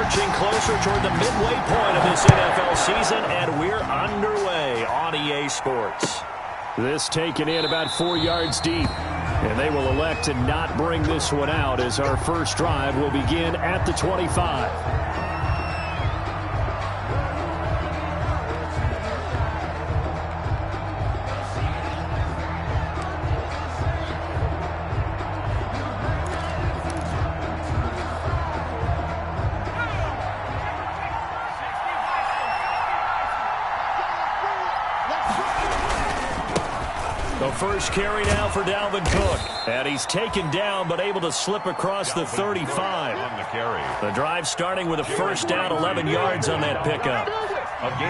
marching closer toward the midway point of this NFL season, and we're underway on EA Sports. This taken in about 4 yards deep, and they will elect to not bring this one out as our first drive will begin at the 25. First carry now for Dalvin Cook. And he's taken down but able to slip across the 35. On the carry. The drive starting with a first down, 11 yards on that pickup.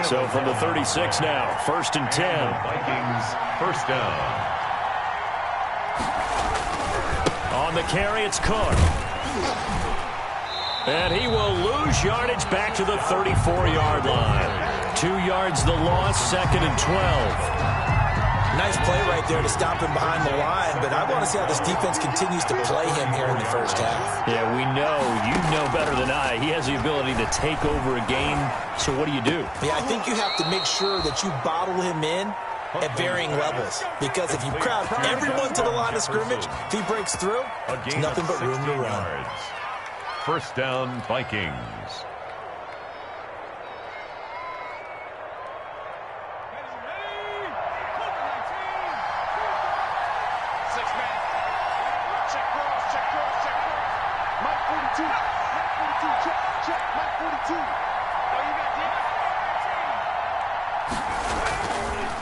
So from the 36 now, 1st and 10. Vikings first down. On the carry, it's Cook. And he will lose yardage back to the 34-yard line. 2 yards the loss, 2nd and 12. Nice play right there to stop him behind the line, but I want to see how this defense continues to play him here in the first half. Yeah, we know. You know better than I. He has the ability to take over a game, so what do you do? Yeah, I think you have to make sure that you bottle him in at varying levels, because if you crowd everyone to the line of scrimmage, if he breaks through, it's nothing but room to run. First down, Vikings.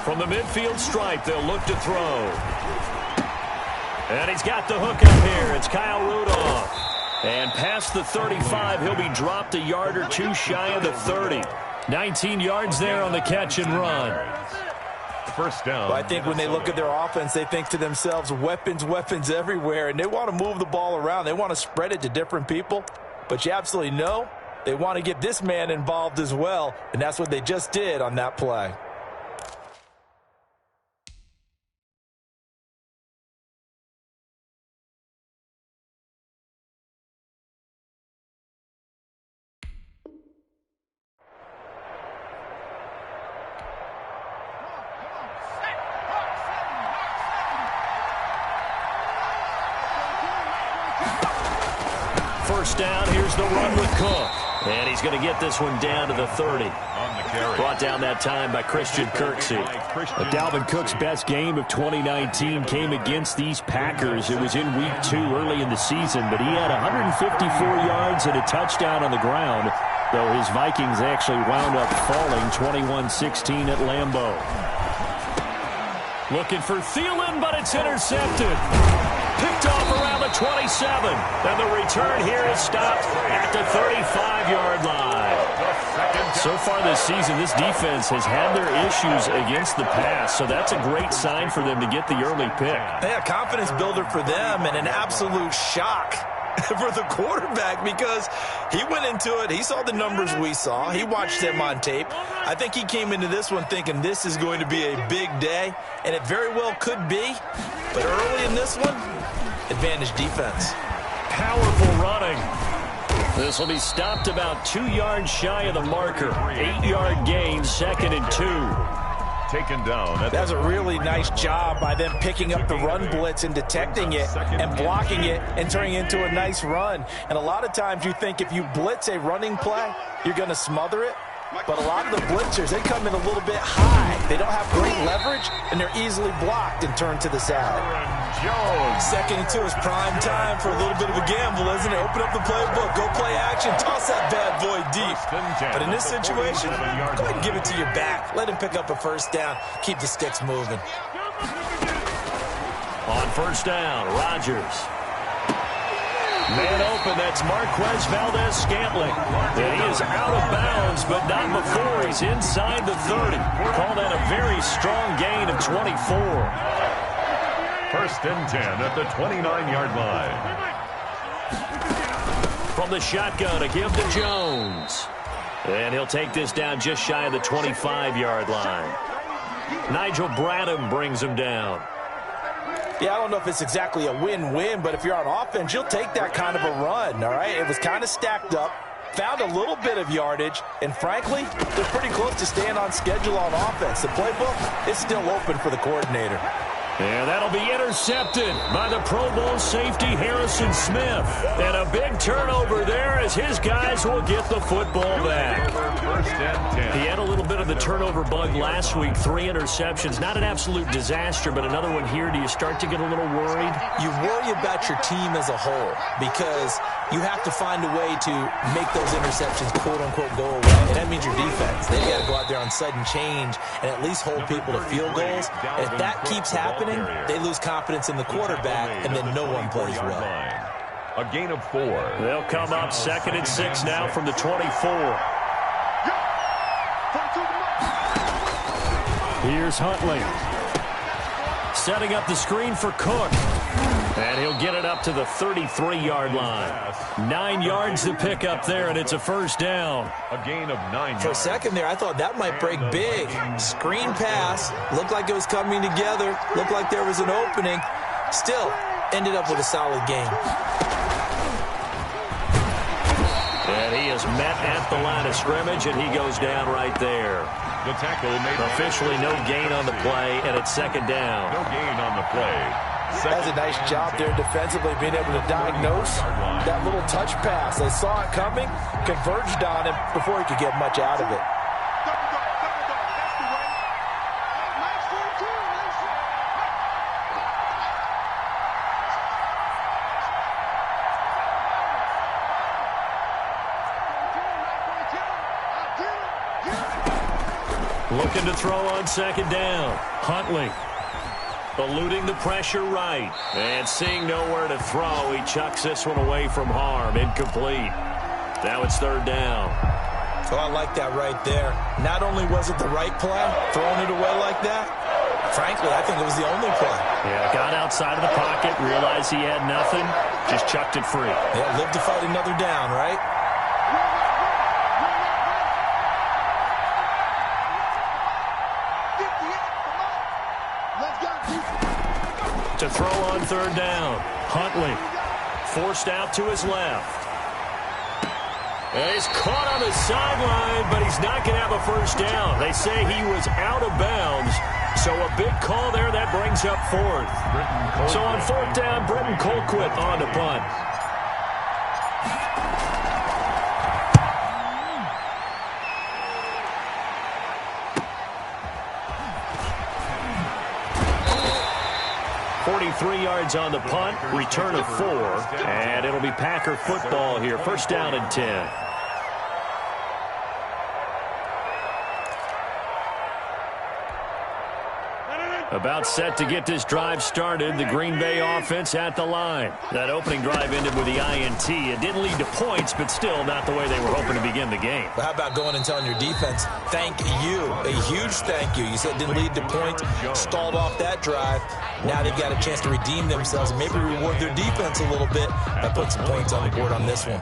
From the midfield stripe, they'll look to throw. And he's got the hook up here. It's Kyle Rudolph. And past the 35, he'll be dropped a yard or two shy of the 30. 19 yards there on the catch and run. First down. Well, I think when they look at their offense, they think to themselves, weapons, weapons everywhere. And they want to move the ball around. They want to spread it to different people. But you absolutely know they want to get this man involved as well. And that's what they just did on that play. First down, here's the run with Cook. And he's going to get this one down to the 30. Brought down that time by Christian Kirksey. Dalvin Cook's best game of 2019 came against these Packers. It was in week 2 early in the season, but he had 154 yards and a touchdown on the ground, though his Vikings actually wound up falling 21-16 at Lambeau. Looking for Thielen, but it's intercepted. Picked off around the 27. And the return here is stopped at the 35-yard line. So far this season, this defense has had their issues against the pass, so that's a great sign for them to get the early pick. Yeah, confidence builder for them and an absolute shock for the quarterback, because he went into it, he saw the numbers we saw, he watched them on tape. I think he came into this one thinking this is going to be a big day, and it very well could be. But early in this one, advantage defense. Powerful running. This will be stopped about 2 yards shy of the marker. 8-yard gain, 2nd and 2. Taken down. That's a really nice job by them picking up the run blitz and detecting it and blocking it and turning it into a nice run. And a lot of times you think if you blitz a running play, you're going to smother it. But a lot of the blitzers, they come in a little bit high. They don't have great leverage, and they're easily blocked and turned to the side. 2nd and 2 is prime time for a little bit of a gamble, isn't it? Open up the playbook, go play action, toss that bad boy deep. But in this situation, go ahead and give it to your back. Let him pick up a first down. Keep the sticks moving. On first down, Rodgers. Man open, that's Marquez Valdez-Scantling. And he is out of bounds, but not before he's inside the 30. Call that a very strong gain of 24. First and 10 at the 29-yard line. From the shotgun, a give to Jones. And he'll take this down just shy of the 25-yard line. Nigel Bradham brings him down. Yeah, I don't know if it's exactly a win-win, but if you're on offense, you'll take that kind of a run, all right? It was kind of stacked up. found a little bit of yardage, and frankly, they're pretty close to staying on schedule on offense. The playbook is still open for the coordinator. And that'll be intercepted by the Pro Bowl safety Harrison Smith. And a big turnover there as his guys will get the football back. He had a little bit of the turnover bug last week, 3 interceptions. Not an absolute disaster, but another one here. Do you start to get a little worried? You worry about your team as a whole because you have to find a way to make those interceptions, quote-unquote, go away. And that means your defense. They've got to go out there on sudden change and at least hold people to field goals. And if that keeps happening, they lose confidence in the quarterback, and then no one plays well. A gain of 4. They'll come up 2nd and 6 now from the 24. Here's Huntley. Setting up the screen for Cook. And he'll get it up to the 33-yard line. 9 yards to pick up there, and it's a first down. A gain of 9 yards. For a second there, I thought that might break big. Screen pass. Looked like it was coming together. Looked like there was an opening. Still, ended up with a solid game. And he is met at the line of scrimmage, and he goes down right there. The tackle made officially no gain on the play, and it's 2nd down. No gain on the play. That's a nice job there defensively, being able to diagnose that little touch pass. They saw it coming, converged on him before he could get much out of it. Looking to throw on 2nd down. Huntley. Eluding the pressure right. And seeing nowhere to throw, he chucks this one away from harm. Incomplete. Now it's 3rd down. Oh, I like that right there. Not only was it the right play, throwing it away like that, frankly, I think it was the only play. Yeah, got outside of the pocket, realized he had nothing, just chucked it free. Yeah, live to fight another down, right? To throw on 3rd down. Huntley forced out to his left. And he's caught on the sideline, but he's not going to have a first down. They say he was out of bounds. So a big call there that brings up 4th. So on 4th down, Britton Colquitt on to punt. Three yards on the punt, return of 4, and it'll be Packer football here. 1st down and 10. About set to get this drive started. The Green Bay offense at the line. That opening drive ended with the INT. It didn't lead to points, but still not the way they were hoping to begin the game. But how about going and telling your defense, thank you, a huge thank you. You said it didn't lead to points, stalled off that drive. Now they've got a chance to redeem themselves and maybe reward their defense a little bit by putting some points on the board on this one.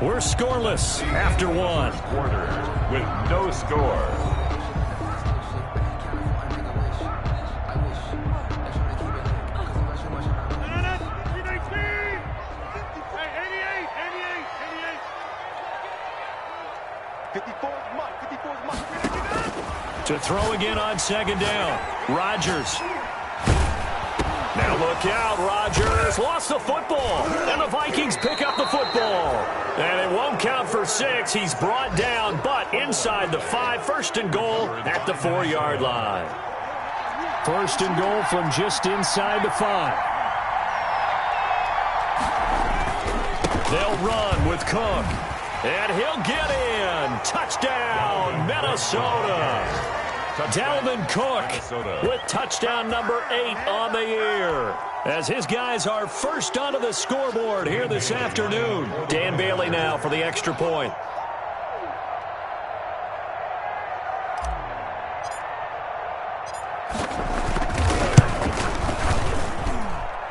We're scoreless after 1. Quarter with no score. To throw again on 2nd down. Rodgers. Now look out, Rodgers lost the football, and the Vikings pick up the football. And it won't count for 6. He's brought down, but inside the 5, 1st and goal at the 4-yard line. 1st and goal from just inside the 5. They'll run with Cook, and he'll get in. Touchdown, Minnesota. Dalvin Cook with touchdown number 8 on the year, as his guys are first onto the scoreboard here this afternoon. Dan Bailey now for the extra point.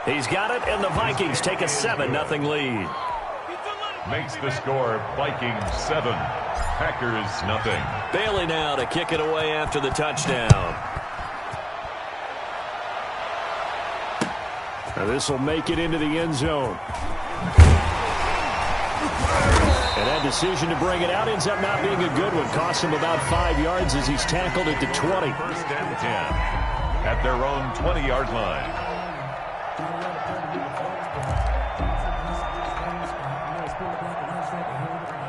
He's got it, and the Vikings take a 7-0 lead. Makes the score Vikings 7, Packers nothing. Bailey now to kick it away after the touchdown. Now this will make it into the end zone. And that decision to bring it out ends up not being a good one. Costs him about 5 yards as he's tackled at the 20. First and 10 at their own 20-yard line.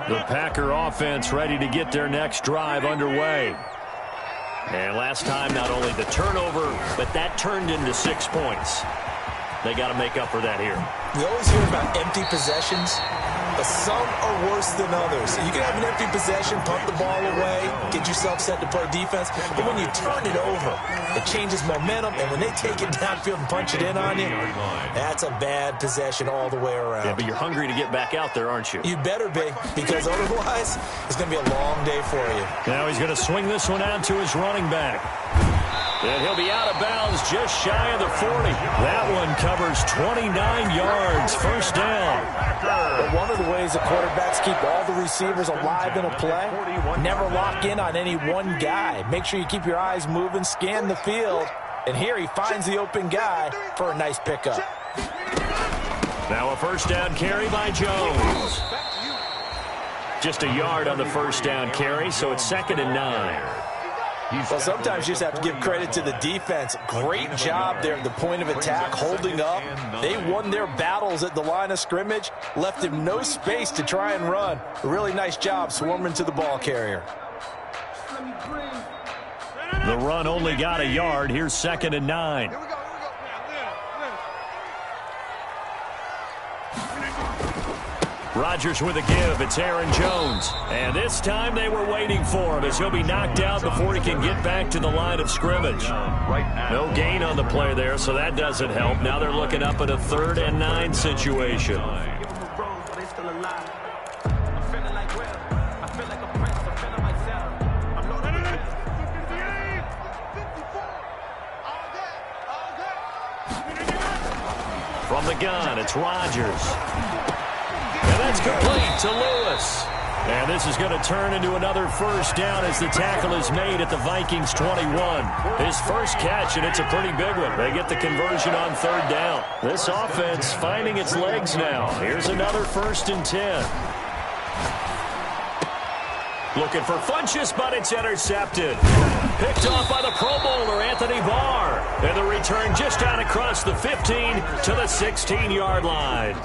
The Packer offense ready to get their next drive underway. And last time, not only the turnover, but that turned into 6 points. They got to make up for that here. We always hear about empty possessions, but some are worse than others. You can have an empty possession, punt the ball away, get yourself set to play defense, but when you turn it over, it changes momentum, and when they take it downfield and punch it in on you, that's a bad possession all the way around. Yeah, but you're hungry to get back out there, aren't you? You better be, because otherwise, it's going to be a long day for you. Now he's going to swing this one out to his running back. And he'll be out of bounds just shy of the 40. That one covers 29 yards, first down. But one of the ways the quarterbacks keep all the receivers alive in a play, never lock in on any one guy. Make sure you keep your eyes moving, scan the field, and here he finds the open guy for a nice pickup. Now a first down carry by Jones. Just a yard on the first down carry, so it's 2nd and 9. Well, sometimes you just have to give credit to the defense. Great job there at the point of attack, holding up. They won their battles at the line of scrimmage, left him no space to try and run. A really nice job swarming to the ball carrier. The run only got a yard. Here's 2nd and 9. Rodgers with a give. It's Aaron Jones. And this time they were waiting for him as he'll be knocked out before he can get back to the line of scrimmage. No gain on the play there, so that doesn't help. Now they're looking up at a 3rd and 9 situation. From the gun, it's Rodgers. And that's complete to Lewis. And this is going to turn into another first down as the tackle is made at the Vikings 21. His first catch, and it's a pretty big one. They get the conversion on 3rd down. This offense finding its legs now. Here's another 1st and 10. Looking for Funchess, but it's intercepted. Picked off by the Pro Bowler, Anthony Barr. And the return just out across the 15 to the 16-yard line.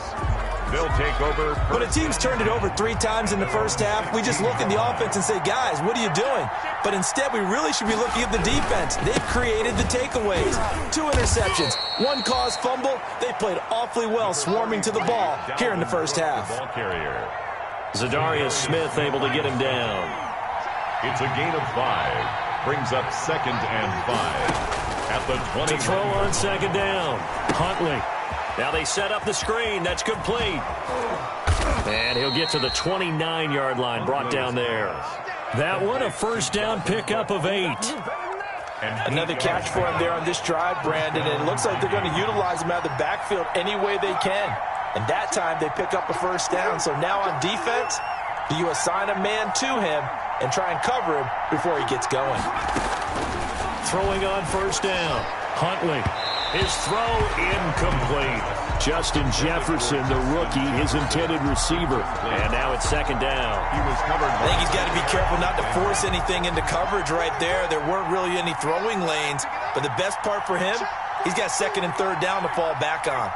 They'll take over. When a team's turned it over 3 times in the first half, we just look at the offense and say, guys, what are you doing? But instead, we really should be looking at the defense. They've created the takeaways. 2 interceptions, 1 caused fumble. They played awfully well swarming to the ball here in the first half. Zadarius Smith able to get him down. It's a gain of 5. Brings up 2nd and 5. At the 20. To throw on 2nd down. Huntley. Now they set up the screen. That's complete. And he'll get to the 29-yard line, brought down there. That one, a first down pickup of 8. Another catch for him there on this drive, Brandon, and it looks like they're going to utilize him out of the backfield any way they can. And that time they pick up a first down. So now on defense, do you assign a man to him and try and cover him before he gets going? Throwing on first down. Huntley. His throw incomplete. Justin Jefferson, the rookie, his intended receiver. And now it's 2nd down. He was covered. I think he's got to be careful not to force anything into coverage right there. There weren't really any throwing lanes. But the best part for him, he's got 2nd and 3rd down to fall back on.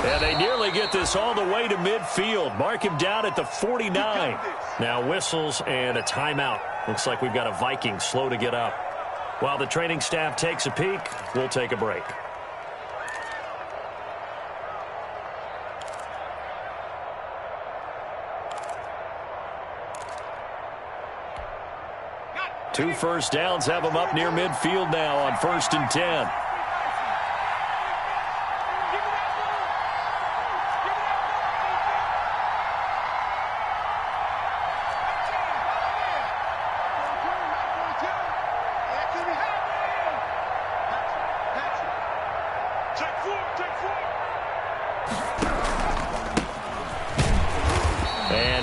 And they nearly get this all the way to midfield. Mark him down at the 49. Now whistles and a timeout. Looks like we've got a Viking slow to get up. While the training staff takes a peek, we'll take a break. Two first downs have them up near midfield now on 1st and 10.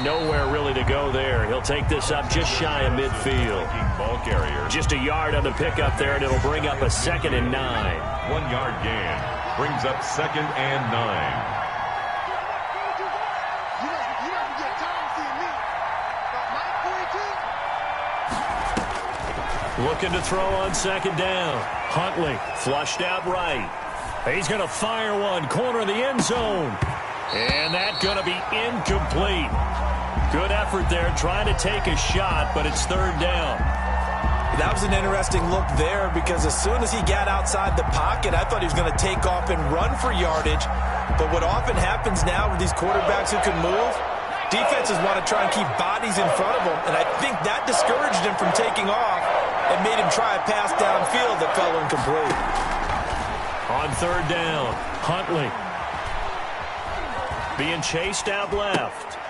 And nowhere really to go there. He'll take this up just shy of midfield. Ball carrier. Just a yard on the pickup there, and it'll bring up a 2nd and 9. 1 yard gain. Brings up 2nd and 9. Looking to throw on 2nd down. Huntley flushed out right. He's going to fire one. Corner of the end zone. And that's going to be incomplete. Good effort there trying to take a shot, but it's 3rd down. That was an interesting look there because as soon as he got outside the pocket, I thought he was going to take off and run for yardage. But what often happens now with these quarterbacks who can move, defenses want to try and keep bodies in front of them. And I think that discouraged him from taking off and made him try a pass downfield that fell incomplete. On 3rd down, Huntley being chased out left.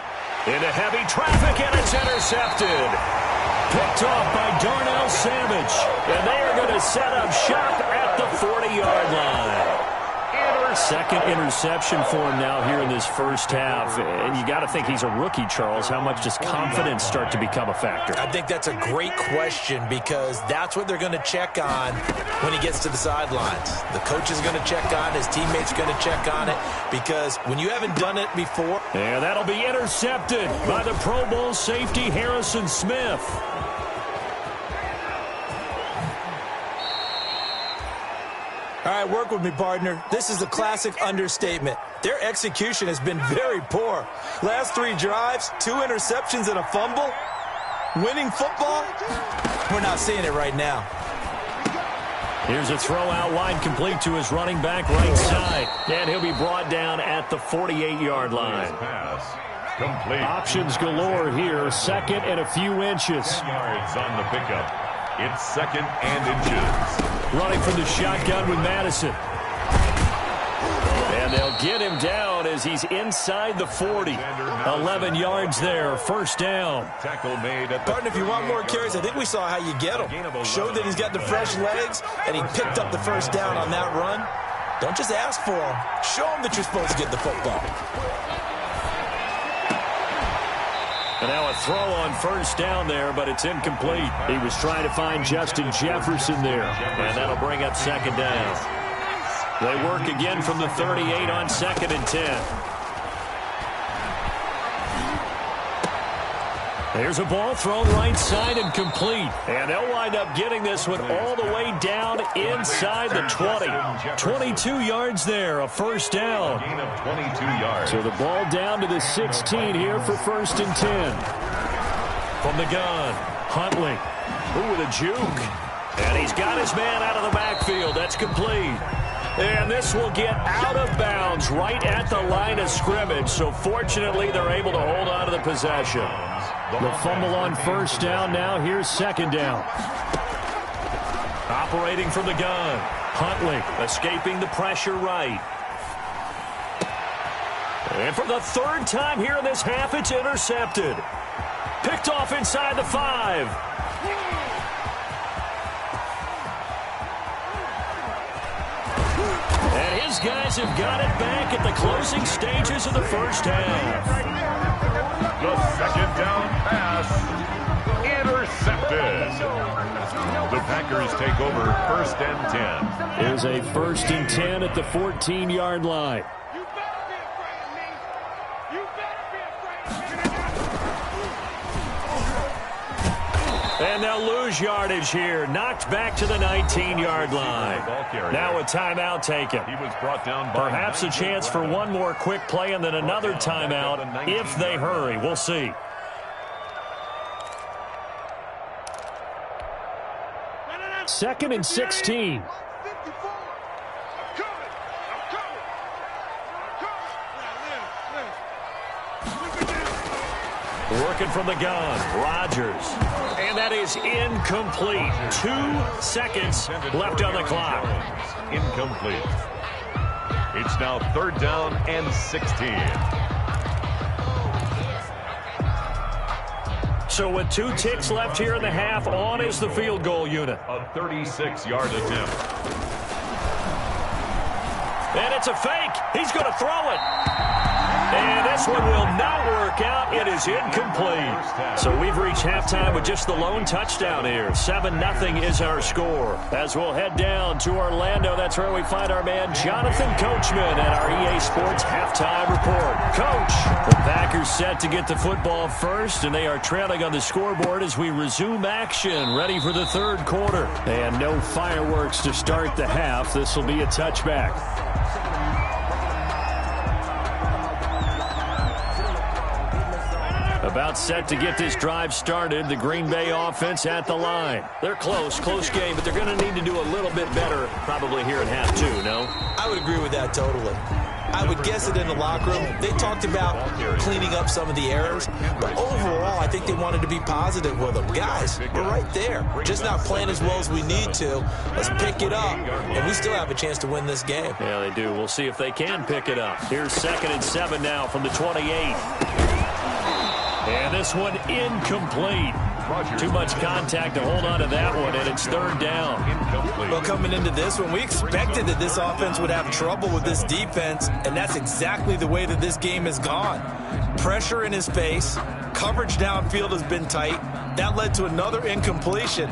Into heavy traffic, and it's intercepted. Picked off by Darnell Savage. And they are going to set up shop at the 40-yard line. Second interception for him now here in this first half. And you got to think he's a rookie, Charles. How much does confidence start to become a factor? I think that's a great question because that's what they're going to check on when he gets to the sidelines. The coach is going to check on, his teammates are going to check on it because when you haven't done it before. And that'll be intercepted by the Pro Bowl safety Harrison Smith. All right, work with me, partner. This is a classic understatement. Their execution has been very poor. Last 3 drives, 2 interceptions and a fumble. Winning football? We're not seeing it right now. Here's a throw out wide complete to his running back right side. And he'll be brought down at the 48-yard line. Pass. Complete. Options galore here. 2nd and a few inches. 10 yards on the pickup. It's 2nd and inches. Running from the shotgun with Madison. And they'll get him down as he's inside the 40. 11 yards there. 1st down. Tackle made at the Partner, if you want more carries, I think we saw how you get him. Showed that he's got the fresh legs, and he picked up the 1st down on that run. Don't just ask for him. Show him that you're supposed to get the football. And now a throw on 1st down there, but it's incomplete. He was trying to find Justin Jefferson there. And that'll bring up 2nd down. They work again from the 38 on 2nd and 10. There's a ball thrown right side and complete. And they'll wind up getting this one all the way down inside the 20. 22 yards there, a 1st down. gain of 22 yards. So the ball down to the 16 here for 1st and 10. From the gun, Huntley. Ooh, with a juke. And he's got his man out of the backfield. That's complete. And this will get out of bounds right at the line of scrimmage. So fortunately, they're able to hold on to the possession. The fumble on 1st down. Now here's 2nd down. Operating from the gun. Huntley escaping the pressure right. And for the 3rd time here in this half, it's intercepted. Picked off inside the 5. And his guys have got it back at the closing stages of the first half. The 2nd down pass. Intercepted. The Packers take over 1st and 10. Here's a 1st and 10 at the 14-yard line. And they'll lose yardage here. Knocked back to the 19-yard line. Now a timeout taken. He was brought down by perhaps a chance for one more quick play and then another timeout if they hurry. We'll see. Second and 16. Working from the gun, Rodgers. And that is incomplete. 2 seconds left on the clock. Incomplete. It's now 3rd down and 16. So with 2 ticks left here in the half, on is the field goal unit. A 36-yard attempt. And it's a fake. He's going to throw it. And this one will not work out. It is incomplete. So we've reached halftime with just the lone touchdown here. 7-0 is our score. As we'll head down to Orlando, that's where we find our man Jonathan Coachman at our EA Sports halftime report. Coach, the Packers set to get the football first, and they are trailing on the scoreboard as we resume action, ready for the third quarter. And no fireworks to start the half. This will be a touchback. About set to get this drive started. The Green Bay offense at the line. They're close game, but they're going to need to do a little bit better probably here in half two, no? I would agree with that totally. I would guess that in the locker room, they talked about cleaning up some of the errors, but overall, I think they wanted to be positive with them. Guys, we're right there. Just not playing as well as we need to. Let's pick it up, and we still have a chance to win this game. Yeah, they do. We'll see if they can pick it up. Here's 2nd and 7 now from the 28. And this one incomplete. Too much contact to hold on to that one, and it's 3rd down. Well, coming into this one, we expected that this offense would have trouble with this defense, and that's exactly the way that this game has gone. Pressure in his face, coverage downfield has been tight. That led to another incompletion.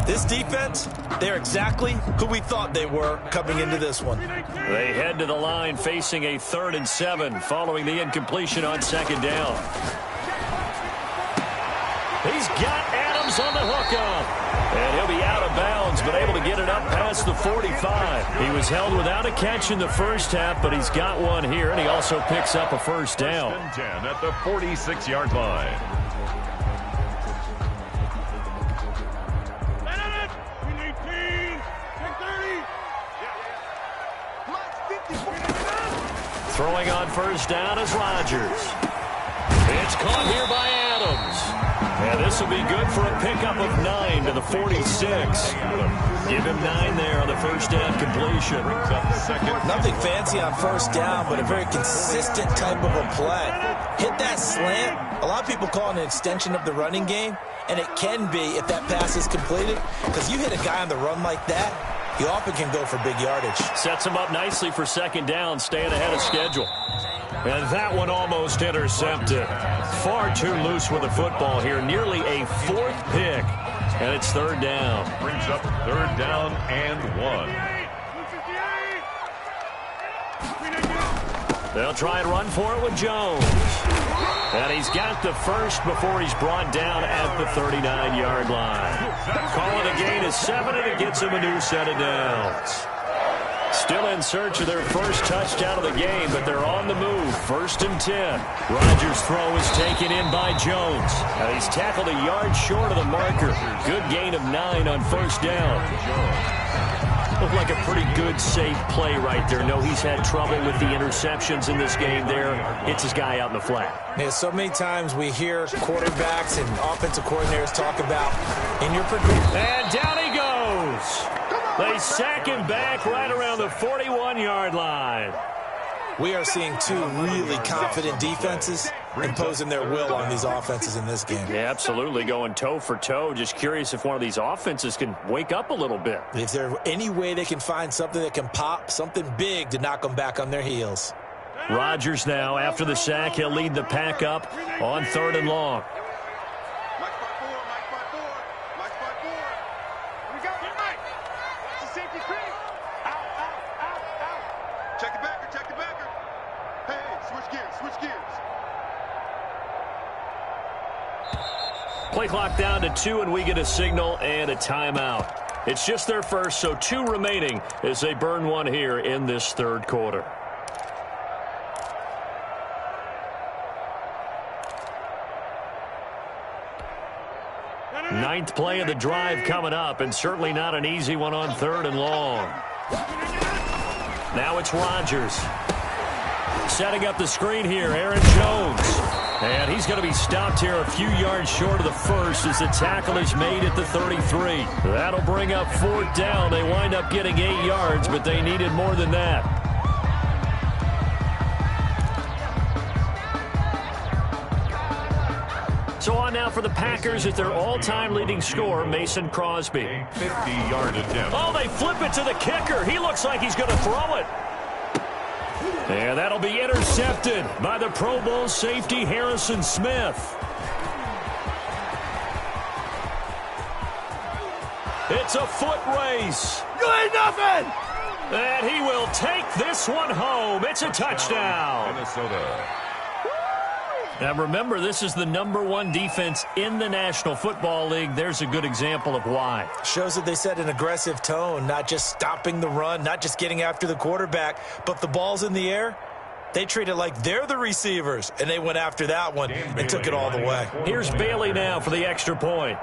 This defense, they're exactly who we thought they were coming into this one. They head to the line facing a 3rd and 7 following the incompletion on 2nd down. He's got Adams on the hookup. And he'll be out of bounds, but able to get it up past the 45. He was held without a catch in the first half, but he's got one here, and he also picks up a 1st down. 10 at the 46-yard line. Throwing on 1st down is Rodgers. It's caught here by Adams. And this will be good for a pickup of 9 to the 46. Give him 9 there on the 1st down completion. Nothing fancy on 1st down, but a very consistent type of a play. Hit that slant. A lot of people call it an extension of the running game, and it can be if that pass is completed, because you hit a guy on the run like that, he often can go for big yardage. Sets him up nicely for 2nd down, staying ahead of schedule. And that one almost intercepted. Far too loose with the football here. Nearly a 4th pick. And it's 3rd down. Brings up 3rd down and 1. They'll try and run for it with Jones. And he's got the first before he's brought down at the 39-yard line. Call it a gain of 7, and it gets him a new set of downs. Still in search of their first touchdown of the game, but they're on the move. 1st and 10. Rodgers' throw is taken in by Jones. Now he's tackled a yard short of the marker. Good gain of 9 on 1st down. Looked like a pretty good, safe play right there. No, he's had trouble with the interceptions in this game there. Hits his guy out in the flat. Yeah, so many times we hear quarterbacks and offensive coordinators talk about in your progression. And down he goes. They sack him back right around the 41-yard line. We are seeing two really confident defenses imposing their will on these offenses in this game. Yeah, absolutely, going toe for toe. Just curious if one of these offenses can wake up a little bit. If there's any way they can find something that can pop, something big to knock them back on their heels. Rodgers now, after the sack, he'll lead the pack up on 3rd and long. Play clock down to 2, and we get a signal and a timeout. It's just their first, so 2 remaining as they burn one here in this 3rd quarter. Ninth play of the drive coming up, and certainly not an easy one on 3rd and long. Now it's Rodgers. Setting up the screen here, Aaron Jones. And he's going to be stopped here a few yards short of the first as the tackle is made at the 33. That'll bring up 4th down. They wind up getting 8 yards, but they needed more than that. So on now for the Packers at their all-time leading scorer, Mason Crosby. 50-yard attempt. Oh, they flip it to the kicker. He looks like he's going to throw it. And that'll be intercepted by the Pro Bowl safety Harrison Smith. It's a foot race. You ain't nothing! And he will take this one home. It's a touchdown. Minnesota. Now remember, this is the #1 defense in the National Football League. There's a good example of why. Shows that they set an aggressive tone, not just stopping the run, not just getting after the quarterback, but the ball's in the air. They treat it like they're the receivers, and they went after that one and took it all the way. Here's Bailey now for the extra point.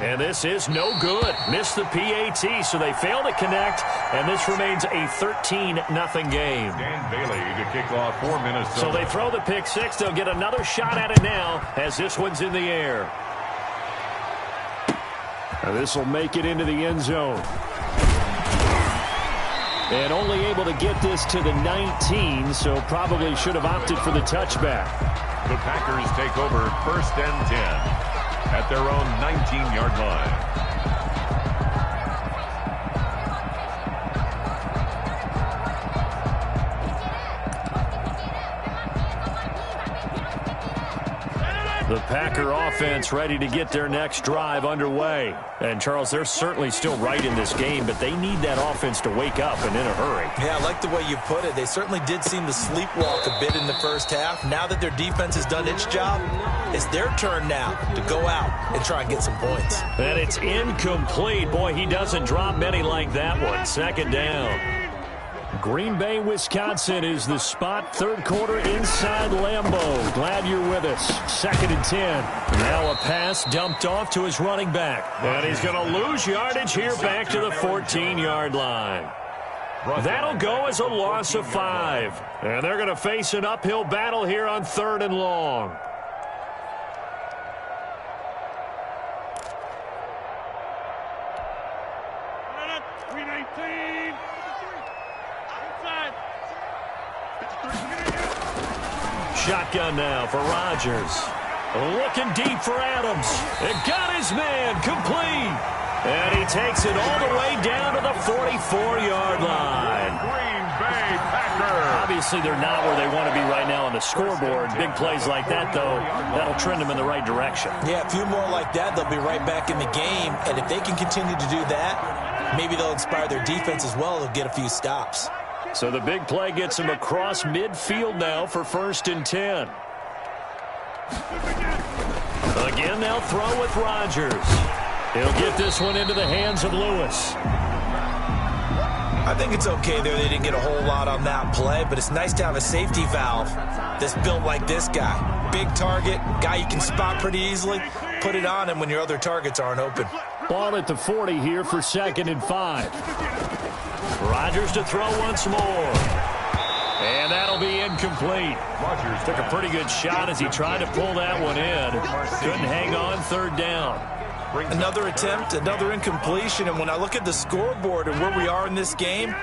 And this is no good. Missed the PAT, so they fail to connect, and this remains a 13-0 game. Dan Bailey to kick off for Minnesota. So they throw the pick six. They'll get another shot at it now as this one's in the air. Now this will make it into the end zone. And only able to get this to the 19, so probably should have opted for the touchback. The Packers take over 1st and 10 at their own 19-yard line. The Packer offense ready to get their next drive underway. And, Charles, they're certainly still right in this game, but they need that offense to wake up and in a hurry. Yeah, I like the way you put it. They certainly did seem to sleepwalk a bit in the first half. Now that their defense has done its job, it's their turn now to go out and try and get some points. And it's incomplete. Boy, he doesn't drop many like that one. 2nd down. Green Bay, Wisconsin is the spot. 3rd quarter inside Lambeau. Glad you're with us. 2nd and 10. Now a pass dumped off to his running back. And he's going to lose yardage here back to the 14-yard line. That'll go as a loss of 5. And they're going to face an uphill battle here on 3rd and long. Shotgun now for Rodgers. Looking deep for Adams. It got his man complete. And he takes it all the way down to the 44-yard line. Green Bay Packers. Obviously, they're not where they want to be right now on the scoreboard. Big plays like that, though, that'll trend them in the right direction. Yeah, a few more like that, they'll be right back in the game. And if they can continue to do that, maybe they'll inspire their defense as well. They'll get a few stops. So the big play gets him across midfield now for 1st and 10. Again, they'll throw with Rodgers. He'll get this one into the hands of Lewis. I think it's okay there. They didn't get a whole lot on that play, but it's nice to have a safety valve that's built like this guy. Big target, guy you can spot pretty easily. Put it on him when your other targets aren't open. Ball at the 40 here for 2nd and 5. Rodgers to throw once more. And that'll be incomplete. Rodgers took a pretty good shot as he tried to pull that one in. Couldn't hang on 3rd down. Another attempt, another incompletion. And when I look at the scoreboard and where we are in this game,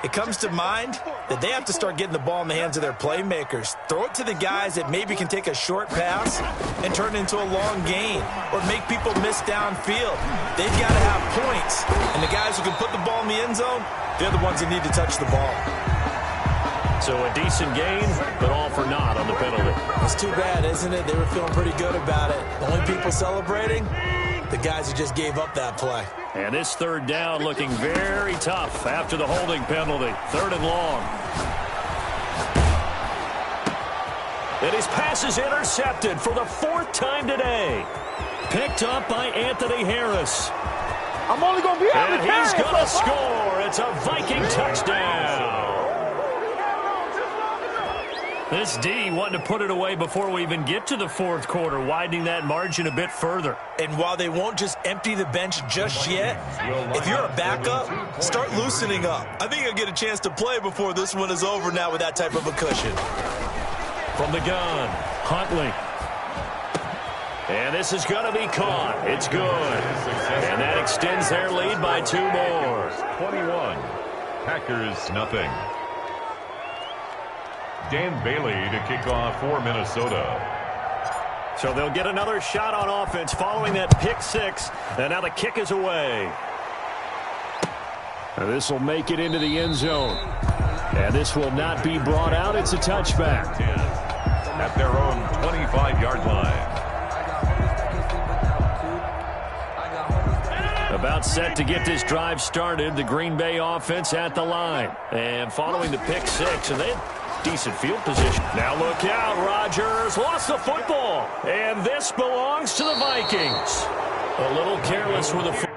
it comes to mind that they have to start getting the ball in the hands of their playmakers. Throw it to the guys that maybe can take a short pass and turn it into a long gain or make people miss downfield. They've got to have points. And the guys who can put the ball in the end zone, they're the ones that need to touch the ball. So a decent gain, but all for naught on the penalty. It's too bad, isn't it? They were feeling pretty good about it. The only people celebrating, the guys who just gave up that play. And this 3rd down looking very tough after the holding penalty. 3rd and long. And his pass is intercepted for the 4th time today. Picked up by Anthony Harris. I'm only going to be able to And he's going to score. It's a Viking touchdown. This D wanting to put it away before we even get to the 4th quarter, widening that margin a bit further. And while they won't just empty the bench just yet, if you're a backup, start loosening up. I think you'll get a chance to play before this one is over now with that type of a cushion. From the gun, Huntley. And this is going to be caught. It's good. And that extends their lead by 2 more. 21. Packers, nothing. Dan Bailey to kick off for Minnesota. So they'll get another shot on offense following that pick 6. And now the kick is away. And this will make it into the end zone. And this will not be brought out. It's a touchback. At their own 25-yard line. About set to get this drive started. The Green Bay offense at the line. And following the pick six, and they had decent field position. Now look out. Rodgers lost the football. And this belongs to the Vikings. A little careless with the football.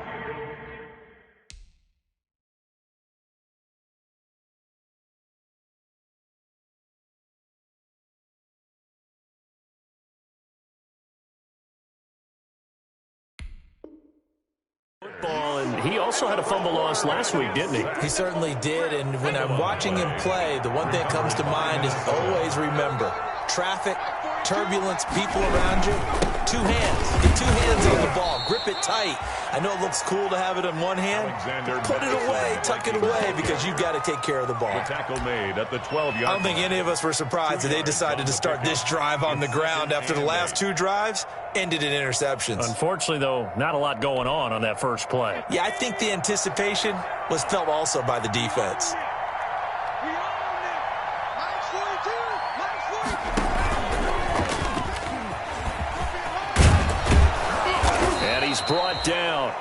And he also had a fumble loss last week, didn't he? He certainly did, and when I'm watching him play, the one thing that comes to mind is always remember, traffic, turbulence, people around you, two hands. Get two hands on the ball. Grip it tight. I know it looks cool to have it in one hand. Put it away, tuck it away, because you've got to take care of the ball. The tackle made at the 12-yard line. I don't think any of us were surprised that they decided to start this drive on the ground after the last two drives ended in interceptions. Unfortunately, though, not a lot going on that first play. Yeah, I think the anticipation was felt also by the defense. And he's brought down.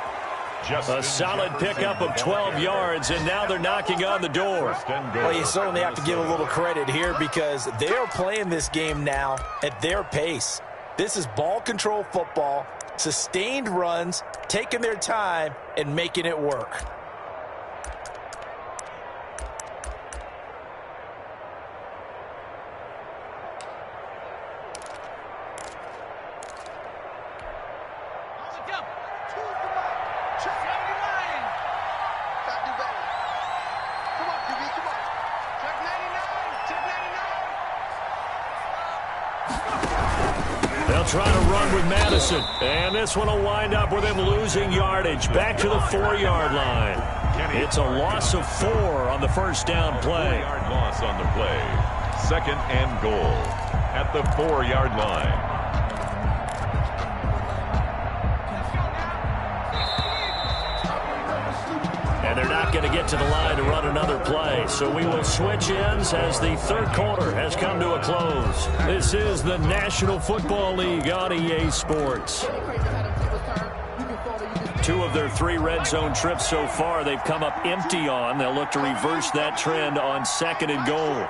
A solid pickup of 12 yards, and now they're knocking on the door. Well, you certainly have to give a little credit here because they are playing this game now at their pace. This is ball control football, sustained runs, taking their time, and making it work. Trying to run with Madison. And this one will wind up with him losing yardage. Back to the 4-yard line. It's a loss of 4 on the first down play. 4-yard loss on the play. 2nd and goal at the 4-yard line. And they're not going to get to the line to run another play. So we will switch ends as the third quarter has come to a close. This is the National Football League on EA Sports. 2 of their 3 red zone trips so far they've come up empty on. They'll look to reverse that trend on 2nd and goal.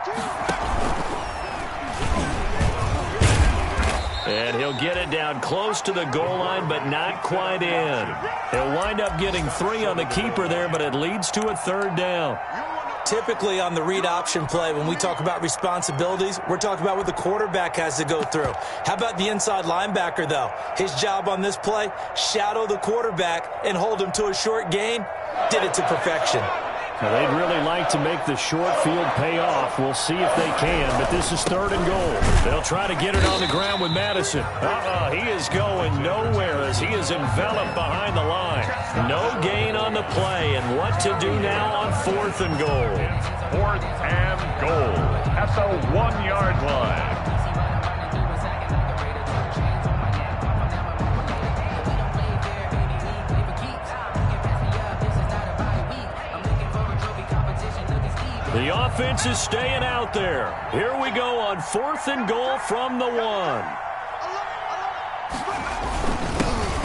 And he'll get it down close to the goal line, but not quite in. He'll wind up getting 3 on the keeper there, but it leads to a 3rd down. Typically on the read option play, when we talk about responsibilities, we're talking about what the quarterback has to go through. How about the inside linebacker, though? His job on this play, shadow the quarterback and hold him to a short gain. Did it to perfection. Now, they'd really like to make the short field pay off. We'll see if they can, but this is 3rd and goal. They'll try to get it on the ground with Madison. He is going nowhere as he is enveloped behind the line. No gain on the play, and what to do now on 4th and goal. 4th and goal at the 1-yard line. The offense is staying out there. Here we go on 4th and goal from the 1.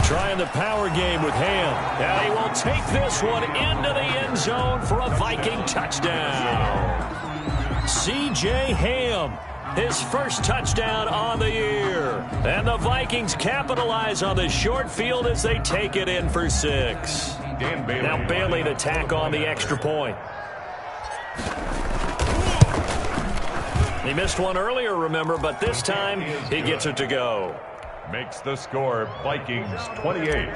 Trying the power game with Ham. Now he will take this one into the end zone for a Viking touchdown. C.J. Ham, his first touchdown on the year. And the Vikings capitalize on the short field as they take it in for 6. Now Bailey to tack on the extra point. He missed one earlier, remember, but this time he gets it to go. Makes the score Vikings 28,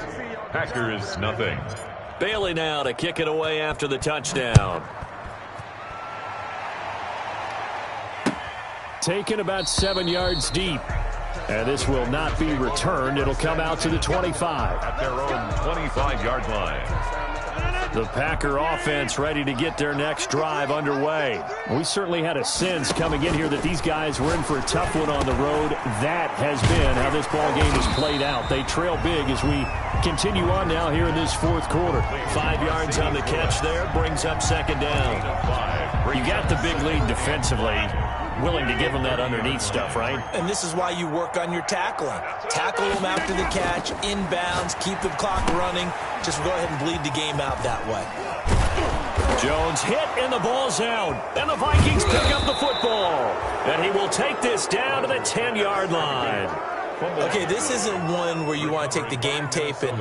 Packers nothing. Bailey now to kick it away after the touchdown. Taken about 7 yards deep. And this will not be returned. It'll come out to the 25. At their own 25-yard line. The Packer offense ready to get their next drive underway. We certainly had a sense coming in here that these guys were in for a tough one on the road. That has been how this ball game has played out. They trail big as we continue on now here in this fourth quarter. 5 yards on the catch there, brings up second down. You got the big lead defensively. Willing to give them that underneath stuff, right? And this is why you work on your tackling. Tackle them after the catch, inbounds, keep the clock running. Just go ahead and bleed the game out that way. Jones hit and the ball's out. And the Vikings pick up the football. And he will take this down to the 10-yard line. Okay, this isn't one where you want to take the game tape and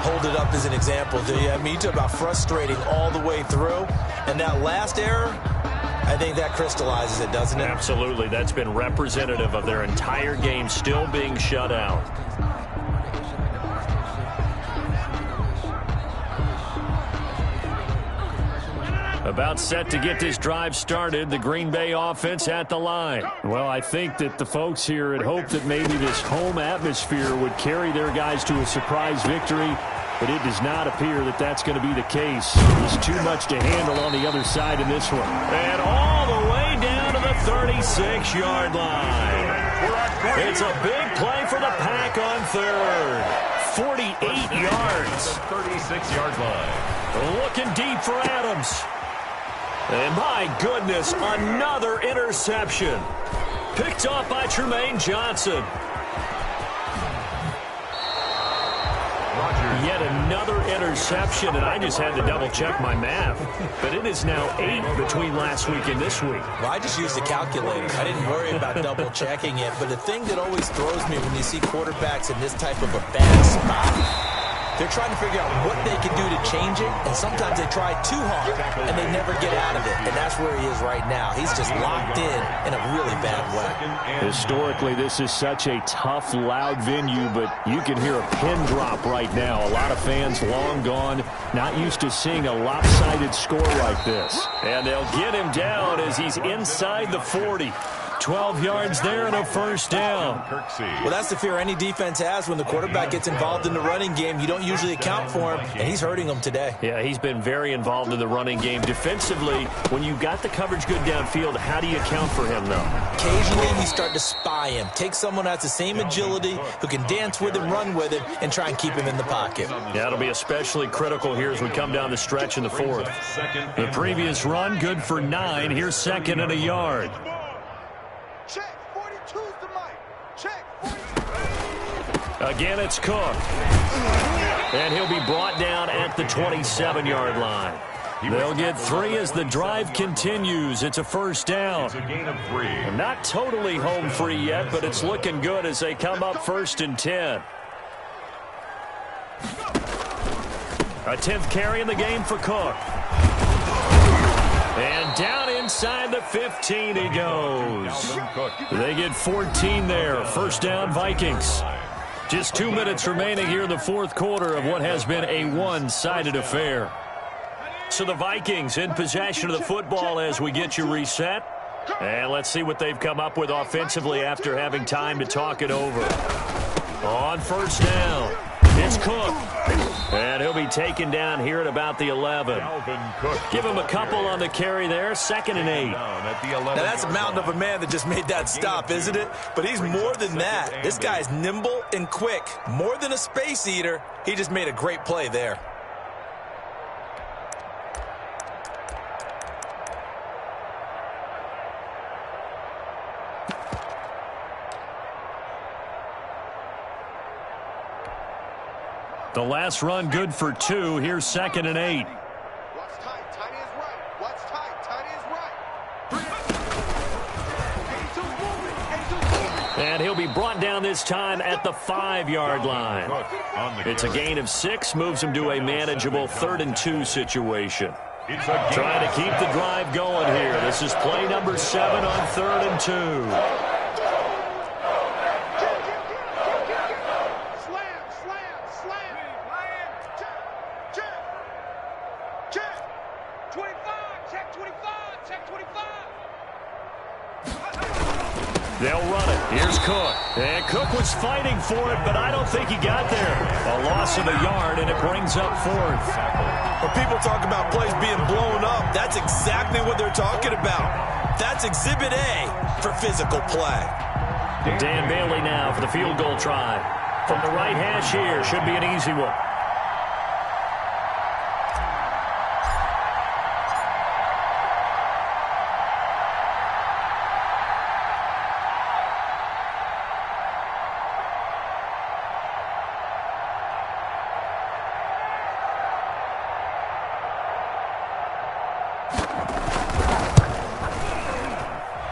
hold it up as an example, do you? I mean, you talk about frustrating all the way through. And that last error, I think that crystallizes it, doesn't it? Absolutely. That's been representative of their entire game still being shut out. About set to get this drive started, the Green Bay offense at the line. Well, I think that the folks here had hoped that maybe this home atmosphere would carry their guys to a surprise victory, but it does not appear that that's going to be the case. There's too much to handle on the other side in this one. And all the way down to the 36-yard line. It's a big play for the Pack on third. 48 yards. 36-yard line. Looking deep for Adams. And my goodness, another interception. Picked off by Tremaine Johnson. Yet another interception, and I just had to double-check my math. But it is now 8 between last week and this week. Well, I just used the calculator. I didn't worry about double-checking it. But the thing that always throws me when you see quarterbacks in this type of a bad spot, they're trying to figure out what they can do to change it, and sometimes they try too hard, and they never get out of it. And that's where he is right now. He's just locked in a really bad way. Historically, this is such a tough, loud venue, but you can hear a pin drop right now. A lot of fans long gone, not used to seeing a lopsided score like this. And they'll get him down as he's inside the 40. 12 yards there and a first down. Well, that's the fear any defense has when the quarterback gets involved in the running game. You don't usually account for him, and he's hurting them today. Yeah, he's been very involved in the running game. Defensively, when you've got the coverage good downfield, how do you account for him, though? Occasionally, you start to spy him. Take someone who has the same agility, who can dance with him, run with him, and try and keep him in the pocket. Yeah, it'll be especially critical here as we come down the stretch in the fourth. The previous run, good for 9. Here's second and a yard. Again, it's Cook. And he'll be brought down at the 27-yard line. They'll get 3 as the drive continues. It's a first down. It's a gain of 3. Not totally home free yet, but it's looking good as they come up 1st and 10. A 10th carry in the game for Cook. And down inside the 15 he goes. They get 14 there. First down, Vikings. Just 2 minutes remaining here in the fourth quarter of what has been a one-sided affair. So the Vikings in possession of the football as we get you reset. And let's see what they've come up with offensively after having time to talk it over. On first down, it's Cook. And he'll be taken down here at about the 11. Give him a couple on the carry there. 2nd and 8. Now that's a mountain of a man that just made that stop, isn't it? But he's more than that. This guy's nimble and quick. More than a space eater. He just made a great play there. The last run good for 2. Here's 2nd and 8. What's tight? Tight is right. What's tight? Tight is right. And he'll be brought down this time at the 5-yard line. It's a gain of 6. Moves him to a manageable 3rd and 2 situation. Trying to keep the drive going here. This is play number 7 on 3rd and 2. They'll run it. Here's Cook. And Cook was fighting for it, but I don't think he got there. A loss loss of a yard, and it brings up fourth. When people talk about plays being blown up, that's exactly what they're talking about. That's Exhibit A for physical play. Dan Bailey now for the field goal try. From the right hash here, should be an easy one.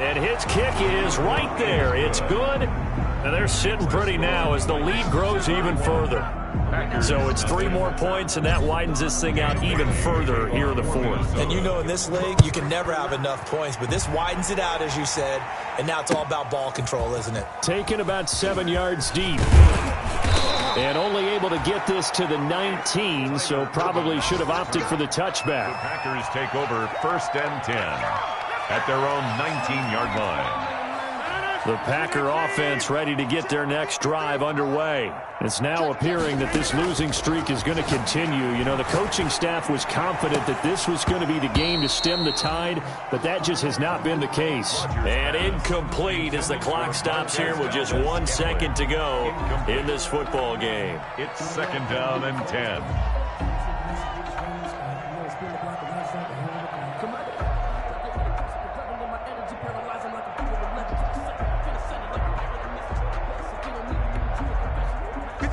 And his kick is right there. It's good. And they're sitting pretty now as the lead grows even further. So it's 3 more points, and that widens this thing out even further here in the fourth. And you know in this league, you can never have enough points, but this widens it out, as you said, and now it's all about ball control, isn't it? Taken about 7 yards deep. And only able to get this to the 19, so probably should have opted for the touchback. The Packers take over 1st and 10 at their own 19-yard line. The Packer offense ready to get their next drive underway. It's now appearing that this losing streak is going to continue. You know, the coaching staff was confident that this was going to be the game to stem the tide, but that just has not been the case. And incomplete as the clock stops here with just 1 second to go in this football game. It's 2nd down and 10.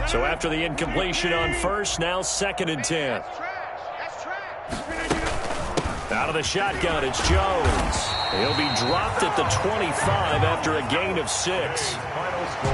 So after the incompletion on first, now 2nd and 10. Out of the shotgun, it's Jones. He'll be dropped at the 25 after a gain of 6.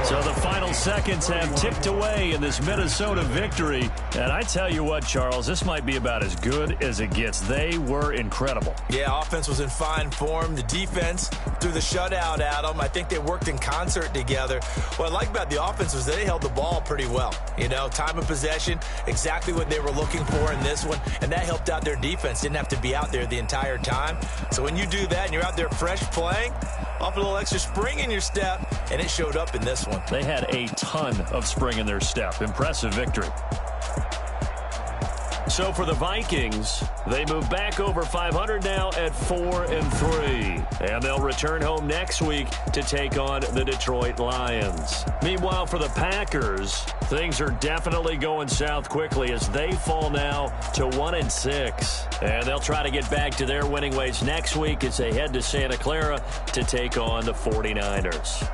So the final seconds have ticked away in this Minnesota victory. And I tell you what, Charles, this might be about as good as it gets. They were incredible. Yeah, offense was in fine form. The defense threw the shutout at them. I think they worked in concert together. What I like about the offense was they held the ball pretty well. You know, time of possession, exactly what they were looking for in this one, and that helped out their defense. Didn't have to be out there the entire time. So when you do that and you're out there fresh playing, off a little extra spring in your step, and it showed up in this one. They had a ton of spring in their step. Impressive victory. So for the Vikings, they move back over 500 now at 4-3. And they'll return home next week to take on the Detroit Lions. Meanwhile, for the Packers, things are definitely going south quickly as they fall now to 1-6. And they'll try to get back to their winning ways next week as they head to Santa Clara to take on the 49ers.